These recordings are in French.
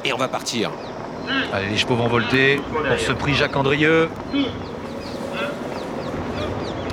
Et on va partir. Allez, les chevaux vont volter pour ce prix Jacques Andrieux.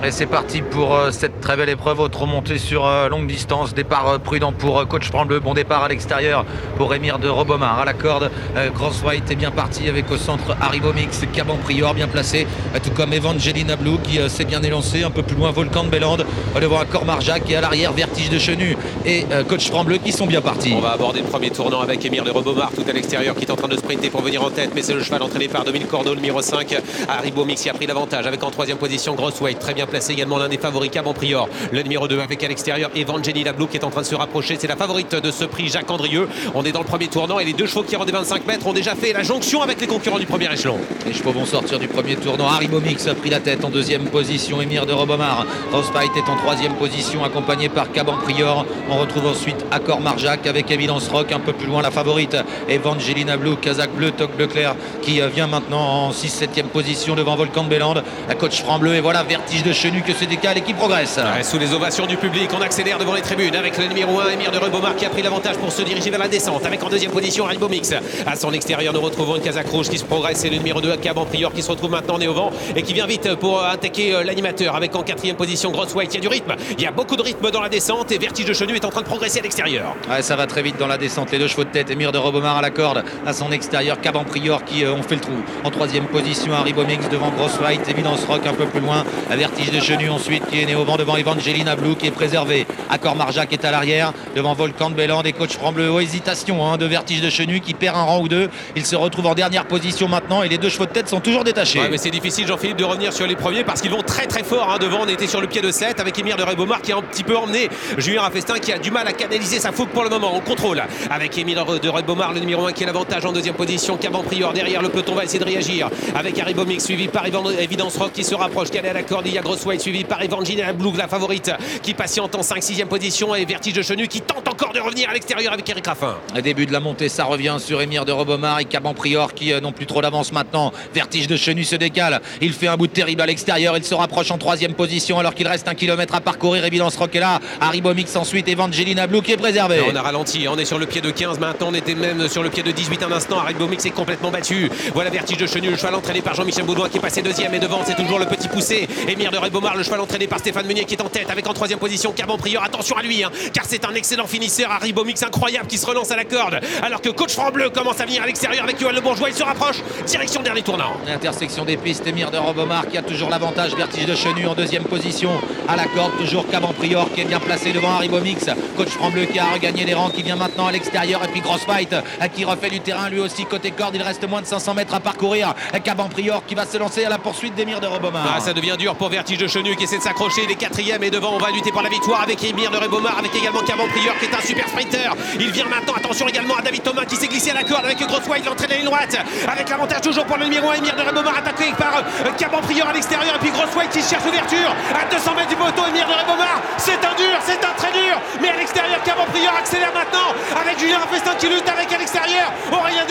Et c'est parti pour cette très belle épreuve, autre montée sur longue distance. Départ prudent pour coach Franbleu. Bon départ à l'extérieur pour Émir de Robomar. À la corde, Gross White est bien parti avec au centre Haribo Mix, Caban Prior bien placé, tout comme Evangelina Blue qui s'est bien élancé. Un peu plus loin, Volcan de Bélande devant Accord Marjac et à l'arrière, Vertige de Chenu et coach Franbleu qui sont bien partis. On va aborder le premier tournant avec Émir de Robomar tout à l'extérieur qui est en train de sprinter pour venir en tête. Mais c'est le cheval entraîné par Dominique Cordeau, le numéro 5. Haribo Mix qui a pris l'avantage avec en troisième position Gross White. Très bien placé également l'un des favoris Caban Prior. Le numéro 2 avec à l'extérieur Evangelina Blue qui est en train de se rapprocher. C'est la favorite de ce prix Jacques Andrieux. On est dans le premier tournant et les deux chevaux qui rendent des 25 mètres ont déjà fait la jonction avec les concurrents du premier échelon. Les chevaux vont sortir du premier tournant. Haribo Mix a pris la tête en deuxième position. Émir de Robomar. Frostbite est en troisième position accompagné par Caban Prior. On retrouve ensuite Accord Marjac avec Evidence Rock. Un peu plus loin la favorite Evangelina Blue, Kazakh Bleu, Toc Bleu Clair qui vient maintenant en 6-7e position devant Volcan de Bélande. La coach Franbleu et voilà Vertige de Chenu que se décale et qui progresse. Ouais, sous les ovations du public, on accélère devant les tribunes avec le numéro 1 Émir de Robomar qui a pris l'avantage pour se diriger vers la descente avec en deuxième position Haribo Mix. À son extérieur, nous retrouvons une Kazakh Rouge qui se progresse et le numéro 2 Caban Prior qui se retrouve maintenant né au vent et qui vient vite pour attaquer l'animateur avec en quatrième position Gross White. Il y a du rythme, il y a beaucoup de rythme dans la descente et Vertige de Chenu est en train de progresser à l'extérieur. Ouais, ça va très vite dans la descente. Les deux chevaux de tête, Émir de Robomar à la corde, à son extérieur Caban Prior qui ont fait le trou. En troisième position Haribo Mix devant Gross White, Evidence Rock un peu plus loin. Vertige de Chenu ensuite qui est né au vent devant Evangelina Blue qui est préservé. Accord Marjac est à l'arrière devant Volcan de Bélande et coach Franbleu. Oh, hésitation de Vertige de Chenu qui perd un rang ou deux. Il se retrouve en dernière position maintenant et les deux chevaux de tête sont toujours détachés. Ouais, mais c'est difficile Jean-Philippe de revenir sur les premiers parce qu'ils vont très très fort. Devant on était sur le pied de 7 avec Émir de Robomar qui a un petit peu emmené Julien Raffestin qui a du mal à canaliser sa fougue pour le moment. On contrôle avec Émir de Robomar le numéro 1 qui est l'avantage en deuxième position. Caban Prior derrière le peloton va essayer de réagir avec Haribo Mix suivi par Evidence Rock qui se rapproche, qui est à la corde. Il y a Gross White suivi par Evangelina Blue la favorite qui patiente en 5-6e position et Vertige de Chenu qui tente encore de revenir à l'extérieur avec Eric Raffin. Au début de la montée, ça revient sur Émir de Robomar et Caban Prior qui n'ont plus trop d'avance maintenant. Vertige de Chenu se décale. Il fait un bout terrible à l'extérieur. Il se rapproche en 3e position alors qu'il reste 1 kilomètre à parcourir. Evidence Rock est là. Haribo Mix ensuite. Evangelina Blue qui est préservé. On a ralenti. On est sur le pied de 15 maintenant. On était même sur le pied de 18 un instant. Haribo Mix est complètement battu. Voilà Vertige de Chenu, le cheval entraîné par Jean-Michel Baudouin qui est passé deuxième et devant c'est toujours le petit poussé. Émir de Robomar, le cheval entraîné par Stéphane Meunier qui est en tête avec en 3e position Caban Prior. Attention à lui car c'est un excellent finisseur. Haribo Mix incroyable qui se relance à la corde alors que coach Franbleu commence à venir à l'extérieur avec Yoann Le Bourgeois. Il se rapproche direction dernier tournant. Intersection des pistes, Émir de Robomar qui a toujours l'avantage. Vertige de Chenu en 2e position à la corde, toujours Caban Prior qui est bien placé devant Haribo Mix. Coach Franbleu qui a regagné les rangs qui vient maintenant à l'extérieur et puis Gross White qui refait du terrain lui aussi côté corde. Il reste moins de 500 mètres à parcourir. Caban Prior qui va se lancer à la poursuite d'Émir de Robomar. Ça devient dur pour Vertige de Chenu qui essaie de s'accrocher. Il est 4e et devant on va lutter pour la victoire avec Émir de Robomar avec également Caban Prior qui est un super sprinter. Il vient maintenant, attention également à David Thomas qui s'est glissé à la corde avec Gross White, l'entraîne à la ligne droite avec l'avantage toujours pour le numéro 1 Émir de Robomar attaqué par Caban Prior à l'extérieur et puis Gross White qui cherche l'ouverture à 200 mètres du poteau. Émir de Robomar, c'est un dur, c'est un très dur, mais à l'extérieur Caban Prior accélère maintenant avec Julien Raffestin qui lutte avec à l'extérieur. Aurélien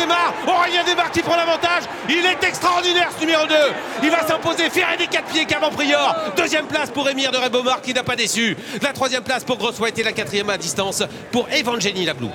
Desmar qui prend l'avantage. Il est extraordinaire ce numéro 2. Il va s'imposer, ferré des 4 pieds Caban Prior. 2e place pour Émir de Robomar qui n'a pas déçu. La 3e place pour Gross White et la 4e à distance pour Evangelina Blue.